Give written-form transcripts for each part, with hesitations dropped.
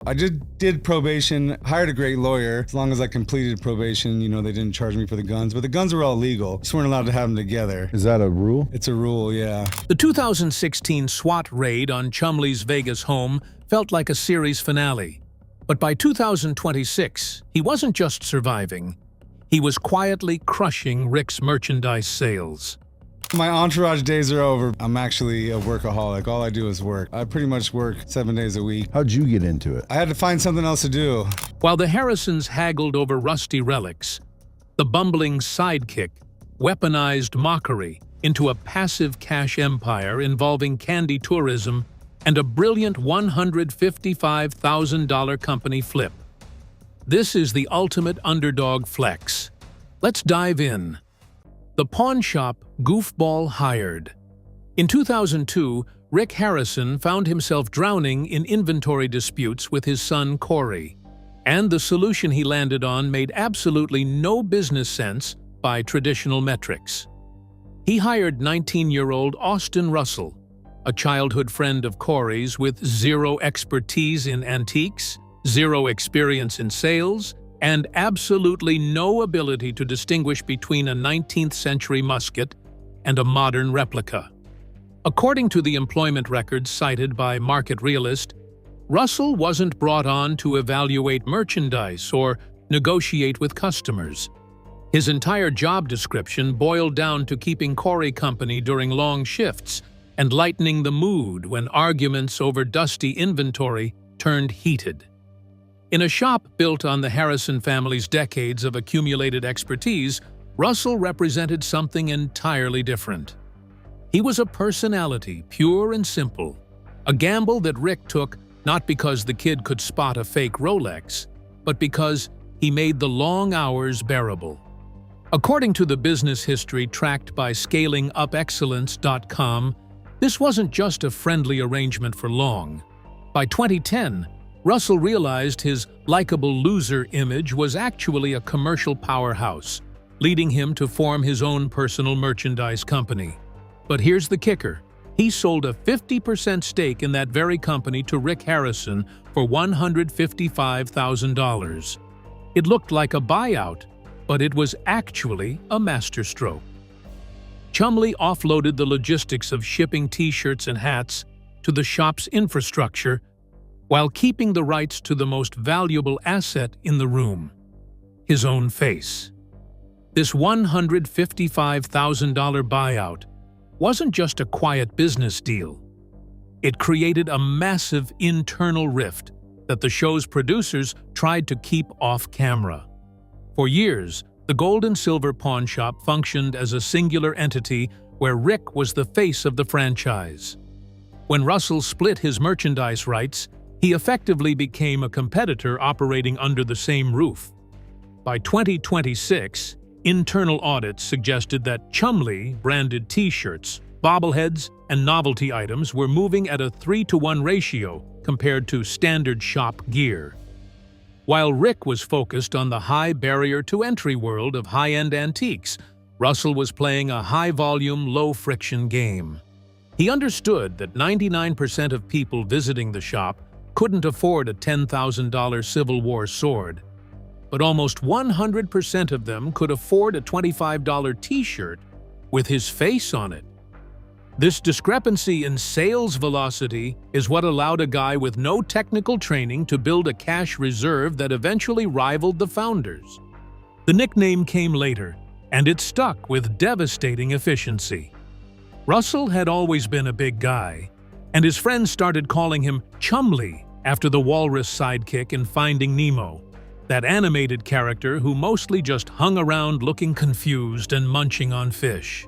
I did probation, hired a great lawyer. As long as I completed probation, they didn't charge me for the guns, but the guns were all legal. Just weren't allowed to have them together. Is that a rule? It's a rule, yeah. The 2016 SWAT raid on Chumlee's Vegas home felt like a series finale. But by 2026, he wasn't just surviving. He was quietly crushing Rick's merchandise sales. My entourage days are over. I'm actually a workaholic. All I do is work. I pretty much work 7 days a week. How'd you get into it? I had to find something else to do. While the Harrisons haggled over rusty relics, the bumbling sidekick weaponized mockery into a passive cash empire involving candy tourism and a brilliant $155,000 company flip. This is the ultimate underdog flex. Let's dive in. The pawn shop goofball hired. In 2002, Rick Harrison found himself drowning in inventory disputes with his son Corey, and the solution he landed on made absolutely no business sense by traditional metrics. He hired 19-year-old Austin Russell, a childhood friend of Corey's with zero expertise in antiques, zero experience in sales, and absolutely no ability to distinguish between a 19th century musket and a modern replica. According to the employment records cited by Market Realist, Russell wasn't brought on to evaluate merchandise or negotiate with customers. His entire job description boiled down to keeping Corey company during long shifts and lightening the mood when arguments over dusty inventory turned heated. In a shop built on the Harrison family's decades of accumulated expertise, Russell represented something entirely different. He was a personality, pure and simple, a gamble that Rick took not because the kid could spot a fake Rolex, but because he made the long hours bearable. According to the business history tracked by ScalingUpExcellence.com, this wasn't just a friendly arrangement for long. By 2010, Russell realized his likable loser image was actually a commercial powerhouse, leading him to form his own personal merchandise company. But here's the kicker. He sold a 50% stake in that very company to Rick Harrison for $155,000. It looked like a buyout, but it was actually a masterstroke. Chumlee offloaded the logistics of shipping t-shirts and hats to the shop's infrastructure while keeping the rights to the most valuable asset in the room, his own face. This $155,000 buyout wasn't just a quiet business deal. It created a massive internal rift that the show's producers tried to keep off camera. For years, the gold and silver pawn shop functioned as a singular entity where Rick was the face of the franchise. When Russell split his merchandise rights, he effectively became a competitor operating under the same roof. By 2026, internal audits suggested that Chumlee branded t-shirts, bobbleheads, and novelty items were moving at a 3-to-1 ratio compared to standard shop gear. While Rick was focused on the high barrier-to-entry world of high-end antiques, Russell was playing a high-volume, low-friction game. He understood that 99% of people visiting the shop couldn't afford a $10,000 Civil War sword, but almost 100% of them could afford a $25 t-shirt with his face on it. This discrepancy in sales velocity is what allowed a guy with no technical training to build a cash reserve that eventually rivaled the founders. The nickname came later, and it stuck with devastating efficiency. Russell had always been a big guy, and his friends started calling him Chumlee after the walrus sidekick in Finding Nemo, that animated character who mostly just hung around looking confused and munching on fish.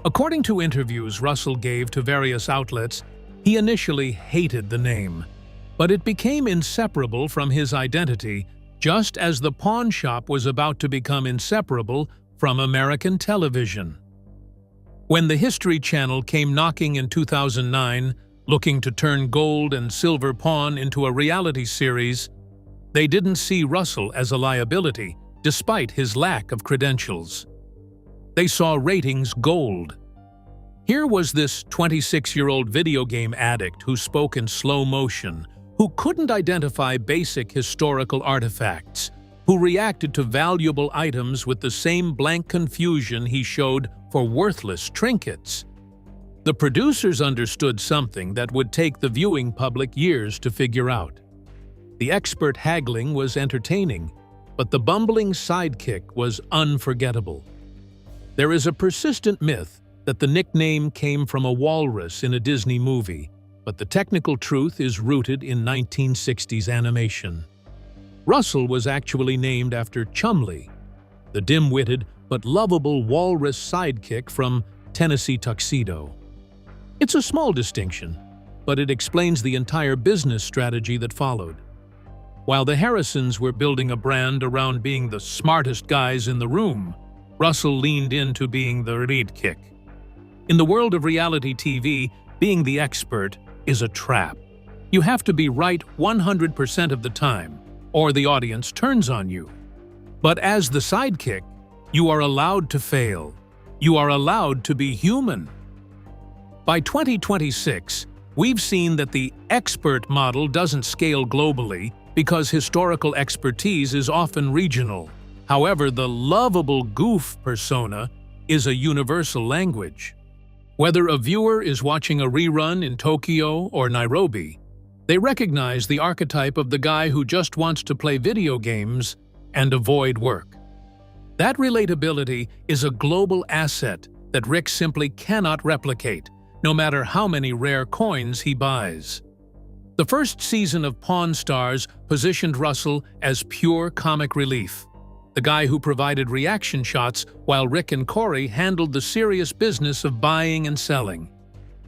According to interviews Russell gave to various outlets, he initially hated the name, but it became inseparable from his identity, just as the pawn shop was about to become inseparable from American television. When the History Channel came knocking in 2009, looking to turn gold and silver pawn into a reality series, they didn't see Russell as a liability, despite his lack of credentials. They saw ratings gold. Here was this 26-year-old video game addict who spoke in slow motion, who couldn't identify basic historical artifacts, who reacted to valuable items with the same blank confusion he showed for worthless trinkets. The producers understood something that would take the viewing public years to figure out. The expert haggling was entertaining, but the bumbling sidekick was unforgettable. There is a persistent myth that the nickname came from a walrus in a Disney movie, but the technical truth is rooted in 1960s animation. Russell was actually named after Chumlee, the dim-witted but lovable walrus sidekick from Tennessee Tuxedo. It's a small distinction, but it explains the entire business strategy that followed. While the Harrisons were building a brand around being the smartest guys in the room, Russell leaned into being the sidekick. In the world of reality TV, being the expert is a trap. You have to be right 100% of the time, or the audience turns on you. But as the sidekick, you are allowed to fail. You are allowed to be human. By 2026, we've seen that the expert model doesn't scale globally because historical expertise is often regional. However, the lovable goof persona is a universal language. Whether a viewer is watching a rerun in Tokyo or Nairobi, they recognize the archetype of the guy who just wants to play video games and avoid work. That relatability is a global asset that Rick simply cannot replicate, no matter how many rare coins he buys. The first season of Pawn Stars positioned Russell as pure comic relief, the guy who provided reaction shots while Rick and Corey handled the serious business of buying and selling.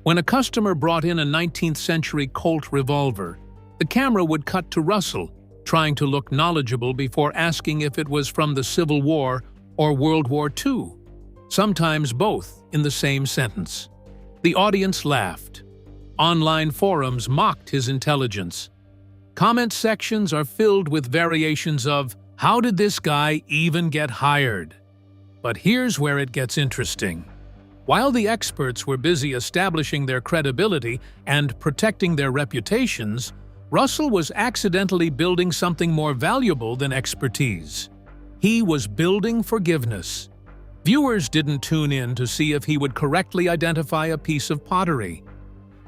When a customer brought in a 19th century Colt revolver, the camera would cut to Russell, trying to look knowledgeable before asking if it was from the Civil War or World War II, sometimes both in the same sentence. The audience laughed. Online forums mocked his intelligence. Comment sections are filled with variations of, "How did this guy even get hired?" But here's where it gets interesting. While the experts were busy establishing their credibility and protecting their reputations, Russell was accidentally building something more valuable than expertise. He was building forgiveness. Viewers didn't tune in to see if he would correctly identify a piece of pottery.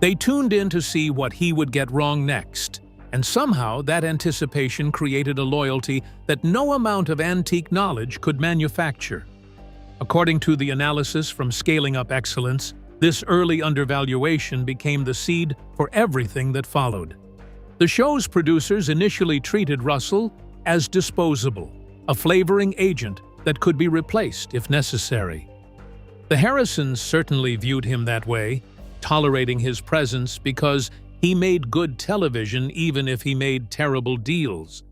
They tuned in to see what he would get wrong next, and somehow that anticipation created a loyalty that no amount of antique knowledge could manufacture. According to the analysis from Scaling Up Excellence, this early undervaluation became the seed for everything that followed. The show's producers initially treated Russell as disposable, a flavoring agent that could be replaced if necessary. The Harrisons certainly viewed him that way, tolerating his presence because he made good television even if he made terrible deals.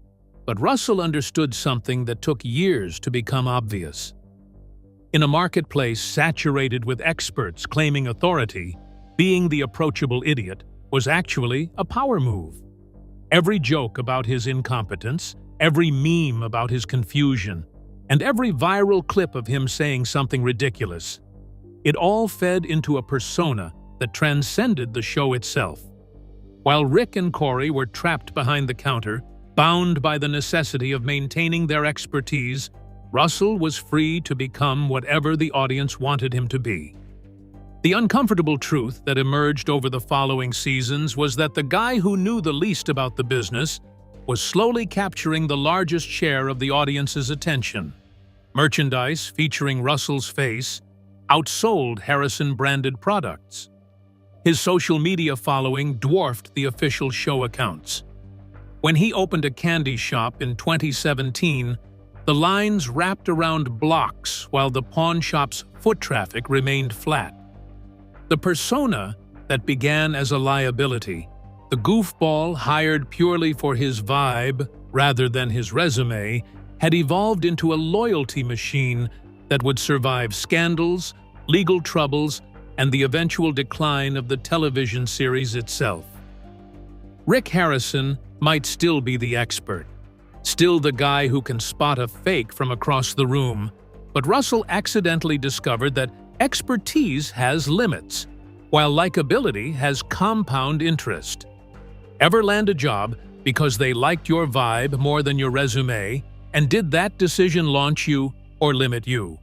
But Russell understood something that took years to become obvious. In a marketplace saturated with experts claiming authority, being the approachable idiot was actually a power move. Every joke about his incompetence, every meme about his confusion, and every viral clip of him saying something ridiculous, it all fed into a persona that transcended the show itself. While Rick and Corey were trapped behind the counter, bound by the necessity of maintaining their expertise, Russell was free to become whatever the audience wanted him to be. The uncomfortable truth that emerged over the following seasons was that the guy who knew the least about the business was slowly capturing the largest share of the audience's attention. Merchandise featuring Russell's face outsold Harrison-branded products. His social media following dwarfed the official show accounts. When he opened a candy shop in 2017, the lines wrapped around blocks while the pawn shop's foot traffic remained flat. The persona that began as a liability, the goofball hired purely for his vibe rather than his resume, had evolved into a loyalty machine that would survive scandals, legal troubles, and the eventual decline of the television series itself. Rick Harrison might still be the expert, still the guy who can spot a fake from across the room, but Russell accidentally discovered that expertise has limits, while likability has compound interest. Ever land a job because they liked your vibe more than your resume, and did that decision launch you or limit you?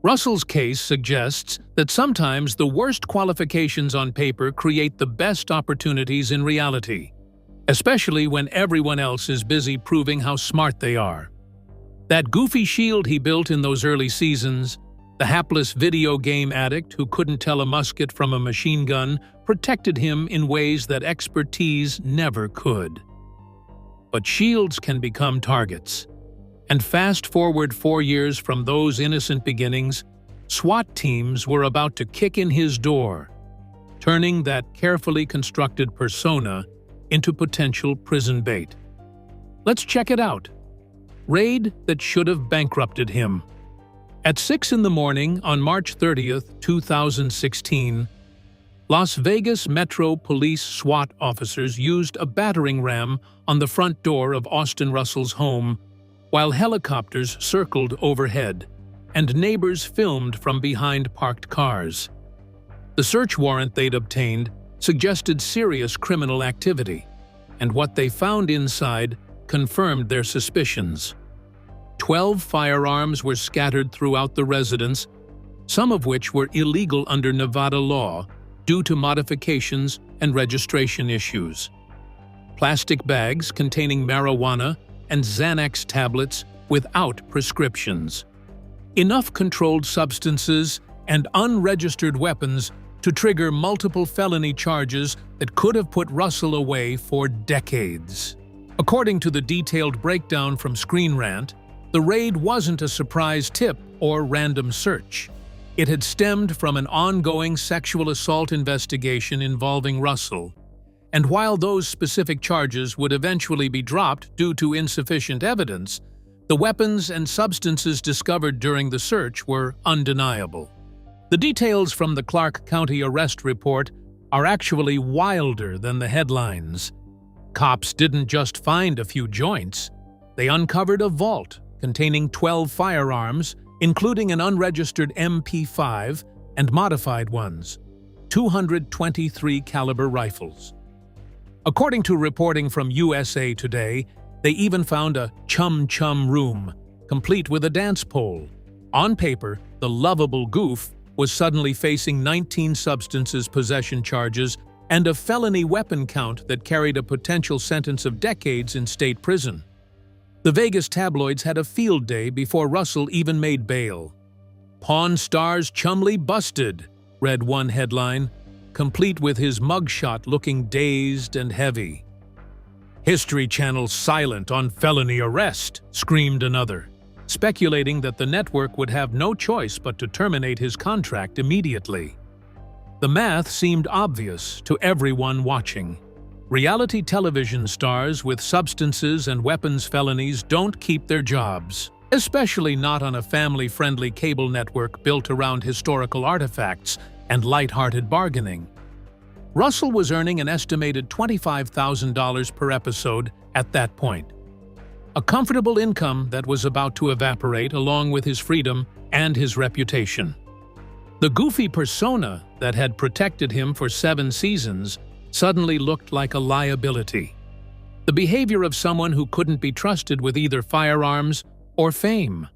Russell's case suggests that sometimes the worst qualifications on paper create the best opportunities in reality, especially when everyone else is busy proving how smart they are. That goofy shield he built in those early seasons, the hapless video game addict who couldn't tell a musket from a machine gun, protected him in ways that expertise never could. But shields can become targets. And fast forward 4 years from those innocent beginnings, SWAT teams were about to kick in his door, turning that carefully constructed persona into potential prison bait. Let's check it out. Raid that should have bankrupted him. At 6 in the morning on March 30th, 2016, Las Vegas Metro Police SWAT officers used a battering ram on the front door of Austin Russell's home, while helicopters circled overhead and neighbors filmed from behind parked cars. The search warrant they'd obtained suggested serious criminal activity, and what they found inside confirmed their suspicions. 12 firearms were scattered throughout the residence, some of which were illegal under Nevada law due to modifications and registration issues. Plastic bags containing marijuana and Xanax tablets without prescriptions. Enough controlled substances and unregistered weapons to trigger multiple felony charges that could have put Russell away for decades. According to the detailed breakdown from Screen Rant, the raid wasn't a surprise tip or random search. It had stemmed from an ongoing sexual assault investigation involving Russell. And while those specific charges would eventually be dropped due to insufficient evidence, the weapons and substances discovered during the search were undeniable. The details from the Clark County arrest report are actually wilder than the headlines. Cops didn't just find a few joints. They uncovered a vault containing 12 firearms, including an unregistered MP5 and modified ones, 223 caliber rifles. According to reporting from USA Today, they even found a chum room, complete with a dance pole. On paper, the lovable goof was suddenly facing 19 substances possession charges and a felony weapon count that carried a potential sentence of decades in state prison. The Vegas tabloids had a field day before Russell even made bail. "Pawn Stars Chumlee busted," read one headline, complete with his mugshot looking dazed and heavy. "History Channel silent on felony arrest," screamed another, speculating that the network would have no choice but to terminate his contract immediately. The math seemed obvious to everyone watching. Reality television stars with substances and weapons felonies don't keep their jobs, especially not on a family-friendly cable network built around historical artifacts and light-hearted bargaining. Russell was earning an estimated $25,000 per episode at that point. A comfortable income that was about to evaporate along with his freedom and his reputation. The goofy persona that had protected him for 7 seasons suddenly looked like a liability. The behavior of someone who couldn't be trusted with either firearms or fame.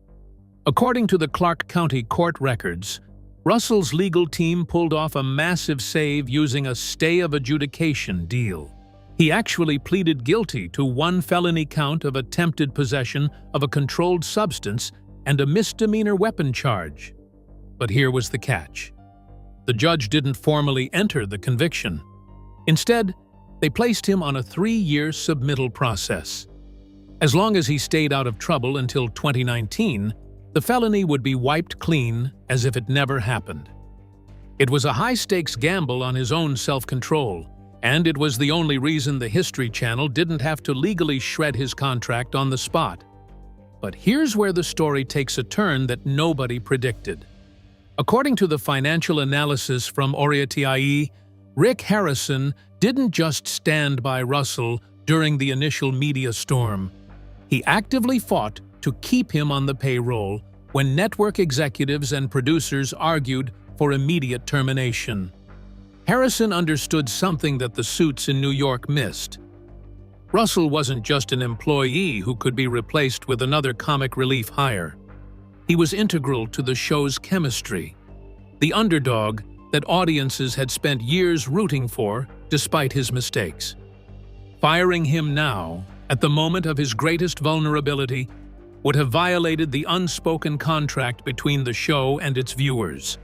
According to the Clark County court records, Russell's legal team pulled off a massive save using a stay of adjudication deal. He actually pleaded guilty to 1 felony count of attempted possession of a controlled substance and a misdemeanor weapon charge. But here was the catch. The judge didn't formally enter the conviction. Instead, they placed him on a 3-year submittal process. As long as he stayed out of trouble until 2019, the felony would be wiped clean as if it never happened. It was a high-stakes gamble on his own self-control, and it was the only reason the History Channel didn't have to legally shred his contract on the spot. But here's where the story takes a turn that nobody predicted. According to the financial analysis from Orieti, Rick Harrison didn't just stand by Russell during the initial media storm. He actively fought to keep him on the payroll when network executives and producers argued for immediate termination. Harrison understood something that the suits in New York missed. Russell wasn't just an employee who could be replaced with another comic relief hire. He was integral to the show's chemistry, the underdog that audiences had spent years rooting for despite his mistakes. Firing him now, at the moment of his greatest vulnerability, would have violated the unspoken contract between the show and its viewers.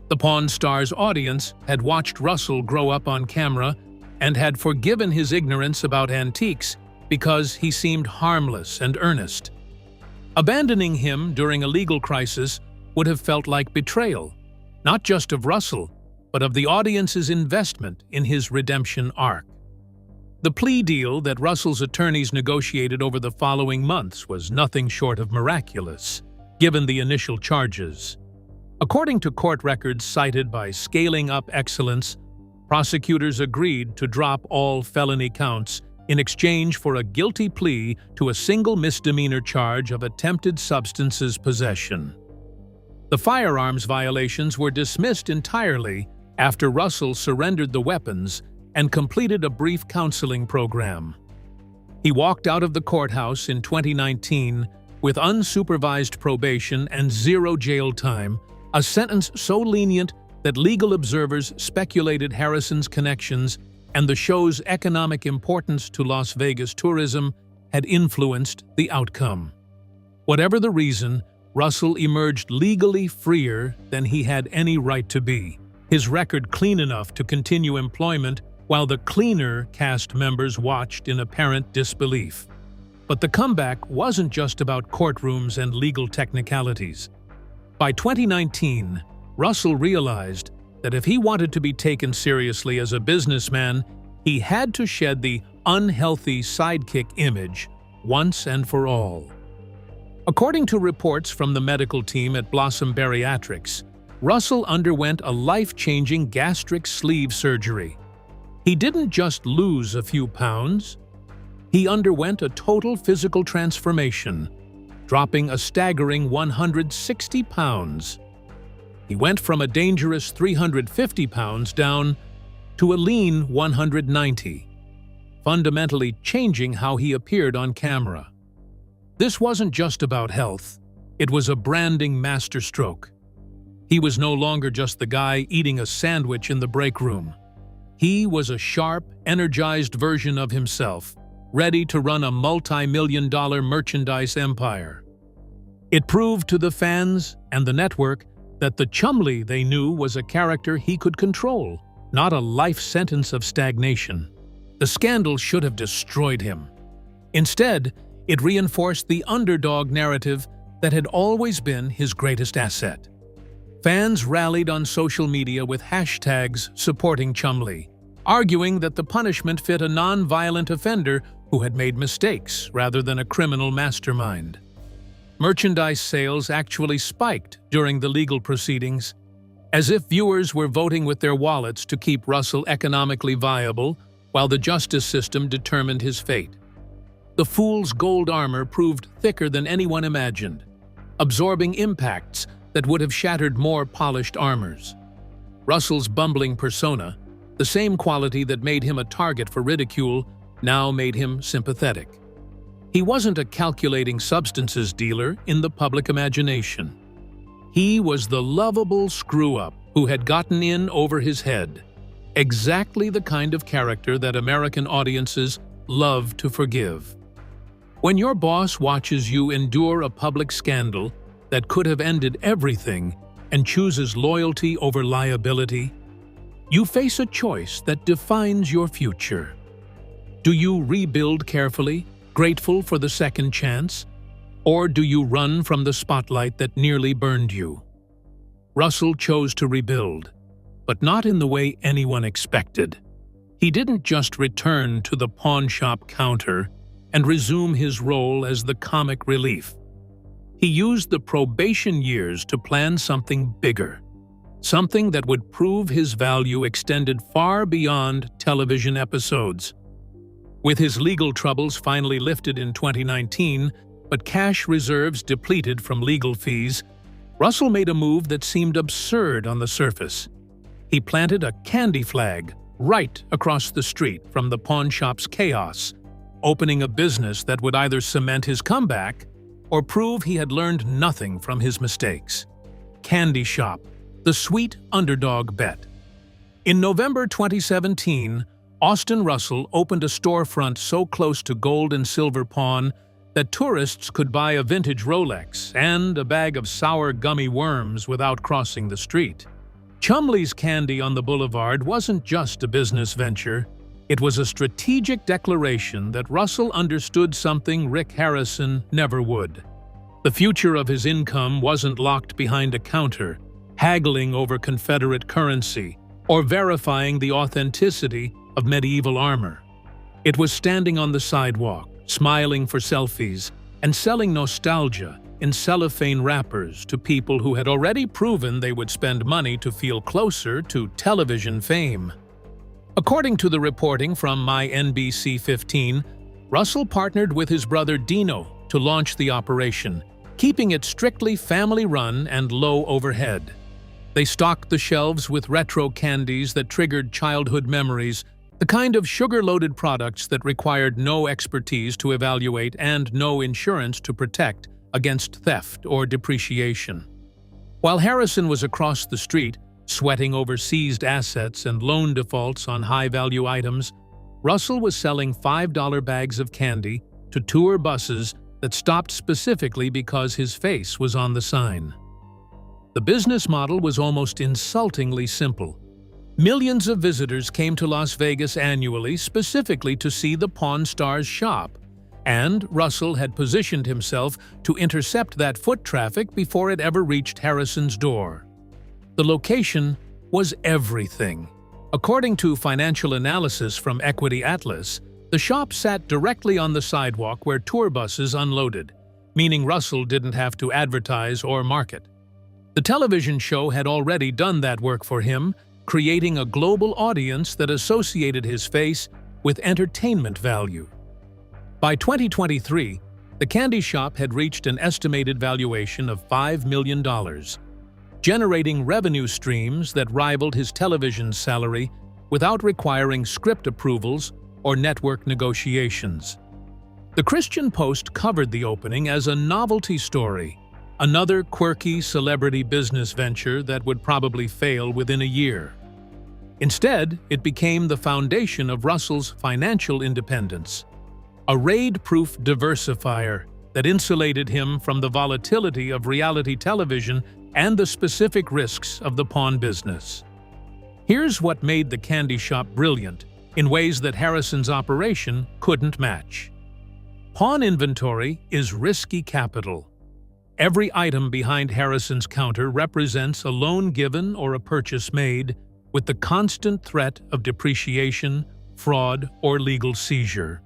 The Pawn Stars audience had watched Russell grow up on camera and had forgiven his ignorance about antiques because he seemed harmless and earnest. Abandoning him during a legal crisis would have felt like betrayal, not just of Russell, but of the audience's investment in his redemption arc. The plea deal that Russell's attorneys negotiated over the following months was nothing short of miraculous, given the initial charges. According to court records cited by Scaling Up Excellence, prosecutors agreed to drop all felony counts in exchange for a guilty plea to a single misdemeanor charge of attempted substances possession. The firearms violations were dismissed entirely after Russell surrendered the weapons and completed a brief counseling program. He walked out of the courthouse in 2019 with unsupervised probation and 0 jail time, a sentence so lenient that legal observers speculated Harrison's connections and the show's economic importance to Las Vegas tourism had influenced the outcome. Whatever the reason, Russell emerged legally freer than he had any right to be, his record clean enough to continue employment while the cleaner cast members watched in apparent disbelief. But the comeback wasn't just about courtrooms and legal technicalities. By 2019, Russell realized that if he wanted to be taken seriously as a businessman, he had to shed the unhealthy sidekick image once and for all. According to reports from the medical team at Blossom Bariatrics, Russell underwent a life-changing gastric sleeve surgery. He didn't just lose a few pounds, he underwent a total physical transformation, dropping a staggering 160 pounds. He went from a dangerous 350 pounds down to a lean 190, fundamentally changing how he appeared on camera. This wasn't just about health, it was a branding masterstroke. He was no longer just the guy eating a sandwich in the break room. He was a sharp, energized version of himself, ready to run a multi-million-dollar merchandise empire. It proved to the fans and the network that the Chumlee they knew was a character he could control, not a life sentence of stagnation. The scandal should have destroyed him. Instead, it reinforced the underdog narrative that had always been his greatest asset. Fans rallied on social media with hashtags supporting Chumlee, arguing that the punishment fit a non-violent offender who had made mistakes rather than a criminal mastermind. Merchandise sales actually spiked during the legal proceedings, as if viewers were voting with their wallets to keep Russell economically viable while the justice system determined his fate. The fool's gold armor proved thicker than anyone imagined, absorbing impacts that would have shattered more polished armors. Russell's bumbling persona, the same quality that made him a target for ridicule, now made him sympathetic. He wasn't a calculating substances dealer in the public imagination. He was the lovable screw-up who had gotten in over his head, exactly the kind of character that American audiences love to forgive. When your boss watches you endure a public scandal that could have ended everything and chooses loyalty over liability, you face a choice that defines your future. Do you rebuild carefully, grateful for the second chance, or do you run from the spotlight that nearly burned you? Russell chose to rebuild, but not in the way anyone expected. He didn't just return to the pawn shop counter and resume his role as the comic relief. He used the probation years to plan something bigger, something that would prove his value extended far beyond television episodes. With his legal troubles finally lifted in 2019, but cash reserves depleted from legal fees, Russell made a move that seemed absurd on the surface. he planted a candy flag right across the street from the pawn shop's chaos, opening a business that would either cement his comeback or prove he had learned nothing from his mistakes. Candy Shop, the sweet underdog bet. In November 2017, Austin Russell opened a storefront so close to gold and silver pawn that tourists could buy a vintage Rolex and a bag of sour gummy worms without crossing the street. Chumlee's Candy on the boulevard wasn't just a business venture. It was a strategic declaration that Russell understood something Rick Harrison never would. The future of his income wasn't locked behind a counter, haggling over Confederate currency, or verifying the authenticity of medieval armor. It was standing on the sidewalk, smiling for selfies, and selling nostalgia in cellophane wrappers to people who had already proven they would spend money to feel closer to television fame. According to the reporting from MyNBC15, Russell partnered with his brother Dino to launch the operation, keeping it strictly family-run and low overhead. They stocked the shelves with retro candies that triggered childhood memories, the kind of sugar-loaded products that required no expertise to evaluate and no insurance to protect against theft or depreciation. While Harrison was across the street, sweating over seized assets and loan defaults on high-value items, Russell was selling $5 bags of candy to tour buses that stopped specifically because his face was on the sign. The business model was almost insultingly simple. Millions of visitors came to Las Vegas annually specifically to see the Pawn Stars shop, and Russell had positioned himself to intercept that foot traffic before it ever reached Harrison's door. The location was everything. According to financial analysis from Equity Atlas, the shop sat directly on the sidewalk where tour buses unloaded, meaning Russell didn't have to advertise or market. The television show had already done that work for him, creating a global audience that associated his face with entertainment value. By 2023, the candy shop had reached an estimated valuation of $5 million, generating revenue streams that rivaled his television salary without requiring script approvals or network negotiations. The Christian Post covered the opening as a novelty story, another quirky celebrity business venture that would probably fail within a year. Instead, it became the foundation of Russell's financial independence, a raid-proof diversifier that insulated him from the volatility of reality television and the specific risks of the pawn business. Here's what made the candy shop brilliant in ways that Harrison's operation couldn't match. Pawn inventory is risky capital. Every item behind Harrison's counter represents a loan given or a purchase made, with the constant threat of depreciation, fraud, or legal seizure.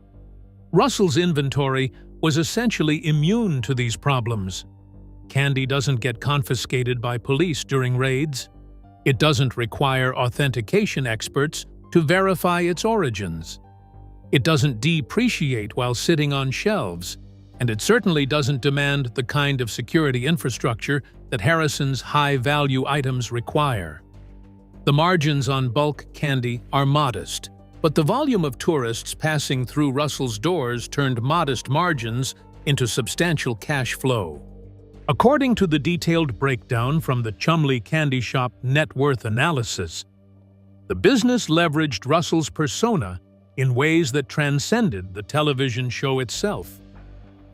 Russell's inventory was essentially immune to these problems. Candy doesn't get confiscated by police during raids. It doesn't require authentication experts to verify its origins. It doesn't depreciate while sitting on shelves, and it certainly doesn't demand the kind of security infrastructure that Harrison's high-value items require. The margins on bulk candy are modest, but the volume of tourists passing through Russell's doors turned modest margins into substantial cash flow. According to the detailed breakdown from the Chumlee Candy Shop net worth analysis, the business leveraged Russell's persona in ways that transcended the television show itself.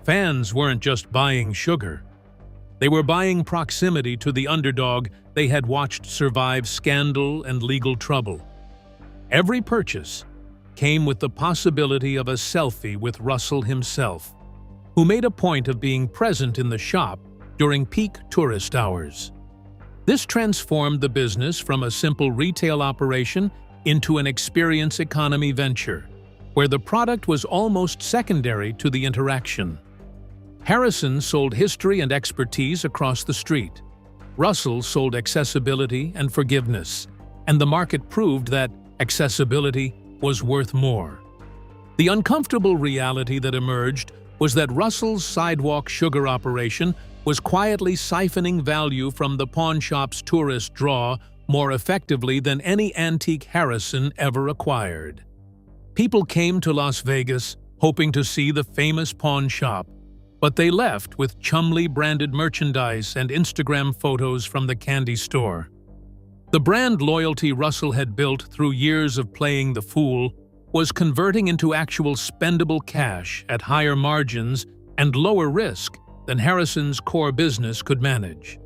Fans weren't just buying sugar. They were buying proximity to the underdog they had watched survive scandal and legal trouble. Every purchase came with the possibility of a selfie with Russell himself, who made a point of being present in the shop during peak tourist hours. This transformed the business from a simple retail operation into an experience economy venture, where the product was almost secondary to the interaction. Harrison sold history and expertise across the street. Russell sold accessibility and forgiveness, and the market proved that accessibility was worth more. The uncomfortable reality that emerged was that Russell's sidewalk sugar operation was quietly siphoning value from the pawn shop's tourist draw more effectively than any antique Harrison ever acquired. People came to Las Vegas hoping to see the famous pawn shop, but they left with Chumlee branded merchandise and Instagram photos from the candy store. The brand loyalty Russell had built through years of playing the fool was converting into actual spendable cash at higher margins and lower risk than Harrison's core business could manage.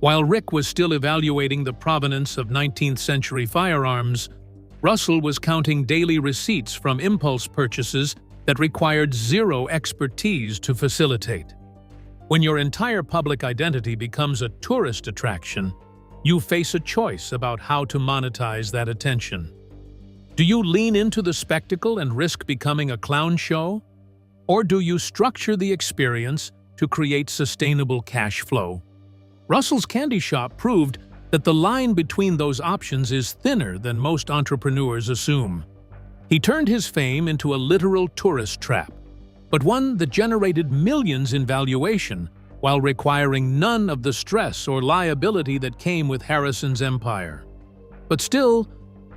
While Rick was still evaluating the provenance of 19th-century firearms, Russell was counting daily receipts from impulse purchases that required zero expertise to facilitate. When your entire public identity becomes a tourist attraction, you face a choice about how to monetize that attention. Do you lean into the spectacle and risk becoming a clown show? Or do you structure the experience to create sustainable cash flow? Russell's candy shop proved that the line between those options is thinner than most entrepreneurs assume. He turned his fame into a literal tourist trap, but one that generated millions in valuation while requiring none of the stress or liability that came with Harrison's empire. But still,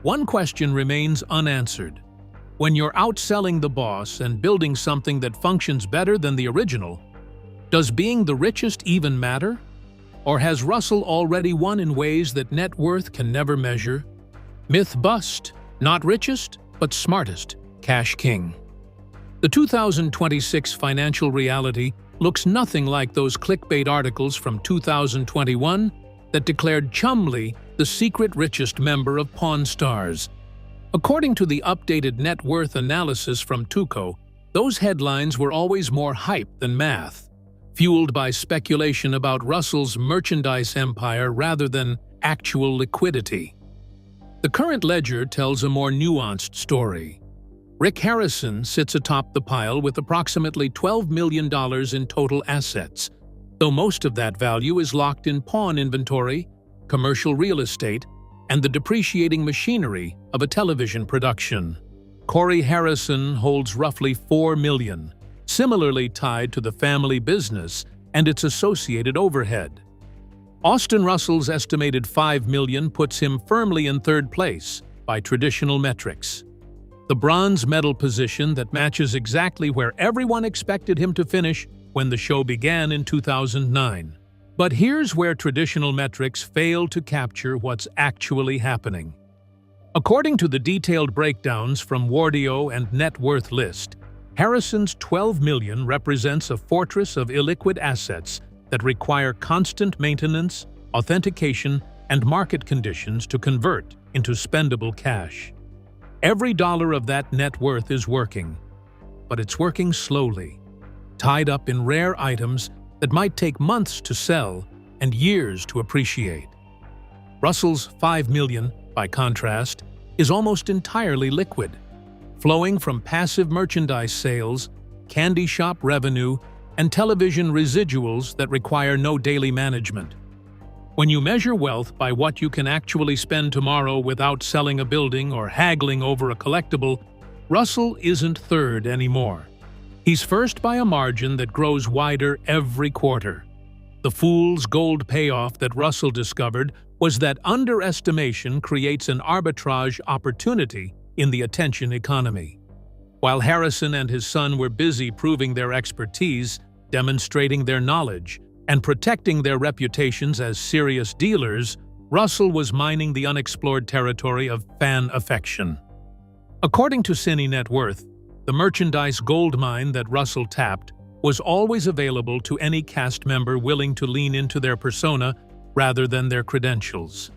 one question remains unanswered. When you're outselling the boss and building something that functions better than the original, does being the richest even matter? Or has Russell already won in ways that net worth can never measure? Myth bust, not richest, but smartest, cash king. The 2026 financial reality looks nothing like those clickbait articles from 2021 that declared Chumlee the secret richest member of Pawn Stars. According to the updated net worth analysis from Tuco, those headlines were always more hype than math, fueled by speculation about Russell's merchandise empire rather than actual liquidity. The current ledger tells a more nuanced story. Rick Harrison sits atop the pile with approximately $12 million in total assets, though most of that value is locked in pawn inventory, commercial real estate, and the depreciating machinery of a television production. Corey Harrison holds roughly $4 million, similarly tied to the family business and its associated overhead. Austin Russell's estimated $5 million puts him firmly in third place by traditional metrics. The bronze medal position that matches exactly where everyone expected him to finish when the show began in 2009. But here's where traditional metrics fail to capture what's actually happening. According to the detailed breakdowns from Wardio and Net Worth List, Harrison's $12 million represents a fortress of illiquid assets that require constant maintenance, authentication, and market conditions to convert into spendable cash. Every dollar of that net worth is working, but it's working slowly, tied up in rare items that might take months to sell and years to appreciate. Russell's $5 million, by contrast, is almost entirely liquid, flowing from passive merchandise sales, candy shop revenue, and television residuals that require no daily management. When you measure wealth by what you can actually spend tomorrow without selling a building or haggling over a collectible, Russell isn't third anymore. He's first by a margin that grows wider every quarter. The fool's gold payoff that Russell discovered was that underestimation creates an arbitrage opportunity in the attention economy. While Harrison and his son were busy proving their expertise, demonstrating their knowledge, and protecting their reputations as serious dealers, Russell was mining the unexplored territory of fan affection. According to Cine Net Worth, the merchandise gold mine that Russell tapped was always available to any cast member willing to lean into their persona rather than their credentials.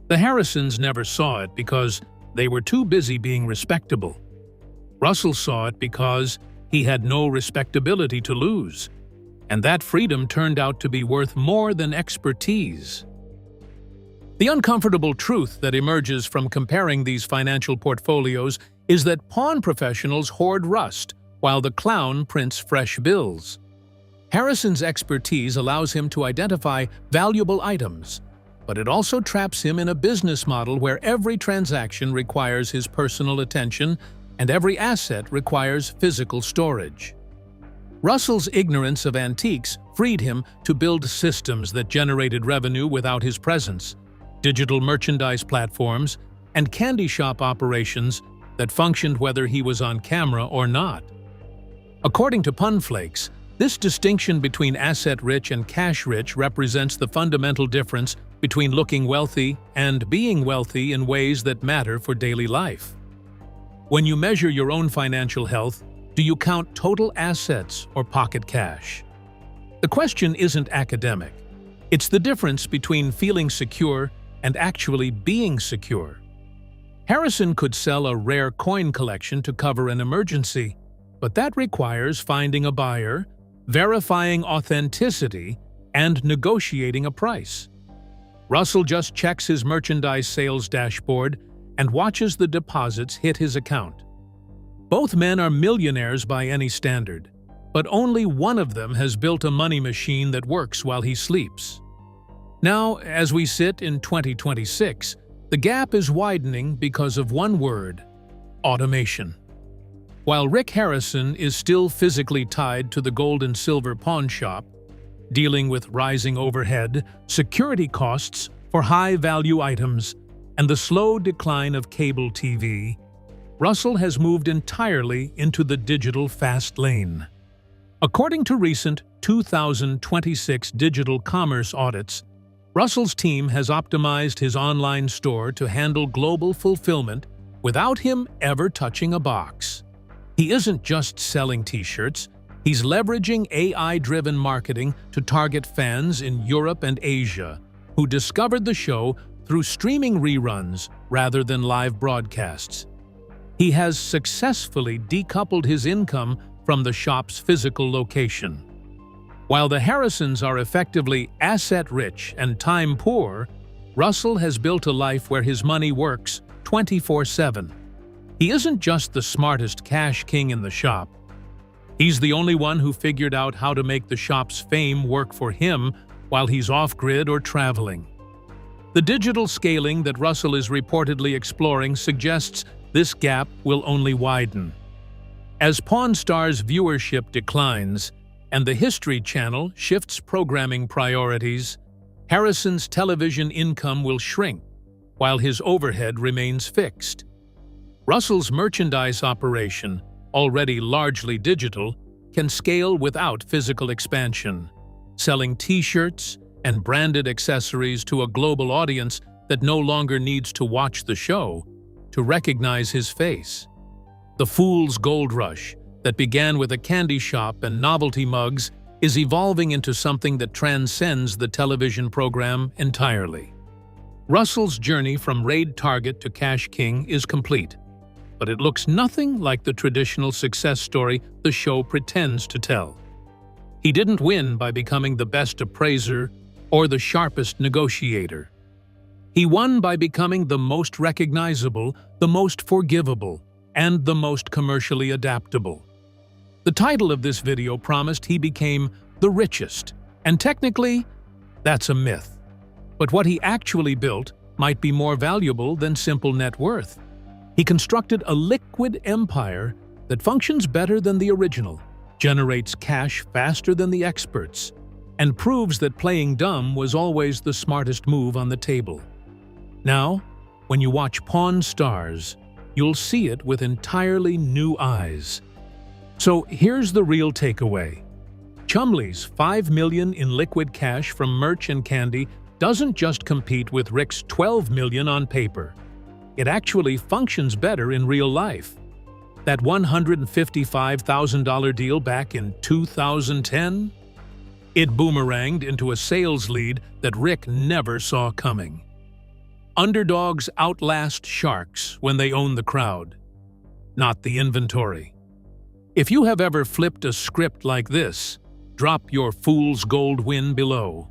The Harrisons never saw it because they were too busy being respectable. Russell saw it because he had no respectability to lose, and that freedom turned out to be worth more than expertise. The uncomfortable truth that emerges from comparing these financial portfolios is that pawn professionals hoard rust while the clown prints fresh bills. Harrison's expertise allows him to identify valuable items, but it also traps him in a business model where every transaction requires his personal attention and every asset requires physical storage. Russell's ignorance of antiques freed him to build systems that generated revenue without his presence. digital merchandise platforms, and candy shop operations that functioned whether he was on camera or not. According to Punflakes, this distinction between asset-rich and cash-rich represents the fundamental difference between looking wealthy and being wealthy in ways that matter for daily life. When you measure your own financial health, do you count total assets or pocket cash? The question isn't academic. It's the difference between feeling secure and actually being secure. Harrison could sell a rare coin collection to cover an emergency, but that requires finding a buyer, verifying authenticity, and negotiating a price. Russell just checks his merchandise sales dashboard and watches the deposits hit his account. Both men are millionaires by any standard, but only one of them has built a money machine that works while he sleeps. Now, as we sit in 2026, the gap is widening because of one word: automation. While Rick Harrison is still physically tied to the gold and silver pawn shop, dealing with rising overhead, security costs for high-value items, and the slow decline of cable TV, Russell has moved entirely into the digital fast lane. According to recent 2026 digital commerce audits, Russell's team has optimized his online store to handle global fulfillment without him ever touching a box. He isn't just selling t-shirts, he's leveraging AI-driven marketing to target fans in Europe and Asia who discovered the show through streaming reruns rather than live broadcasts. He has successfully decoupled his income from the shop's physical location. While the Harrisons are effectively asset-rich and time-poor, Russell has built a life where his money works 24/7. He isn't just the smartest cash king in the shop. He's the only one who figured out how to make the shop's fame work for him while he's off-grid or traveling. The digital scaling that Russell is reportedly exploring suggests this gap will only widen. As Pawn Stars' viewership declines and the History Channel shifts programming priorities, Harrison's television income will shrink while his overhead remains fixed. Russell's merchandise operation, already largely digital, can scale without physical expansion, selling t-shirts and branded accessories to a global audience that no longer needs to watch the show to recognize his face. The Fool's Gold Rush, that began with a candy shop and novelty mugs, is evolving into something that transcends the television program entirely. Russell's journey from raid target to cash king is complete, but it looks nothing like the traditional success story the show pretends to tell. He didn't win by becoming the best appraiser or the sharpest negotiator. He won by becoming the most recognizable, the most forgivable, and the most commercially adaptable. The title of this video promised he became the richest, and technically, that's a myth. But what he actually built might be more valuable than simple net worth. He constructed a liquid empire that functions better than the original, generates cash faster than the experts, and proves that playing dumb was always the smartest move on the table. Now, when you watch Pawn Stars, you'll see it with entirely new eyes. So here's the real takeaway. Chumlee's $5 million in liquid cash from merch and candy doesn't just compete with Rick's $12 million on paper. It actually functions better in real life. That $155,000 deal back in 2010? It boomeranged into a sales lead that Rick never saw coming. Underdogs outlast sharks when they own the crowd, not the inventory. If you have ever flipped a script like this, drop your fool's gold win below.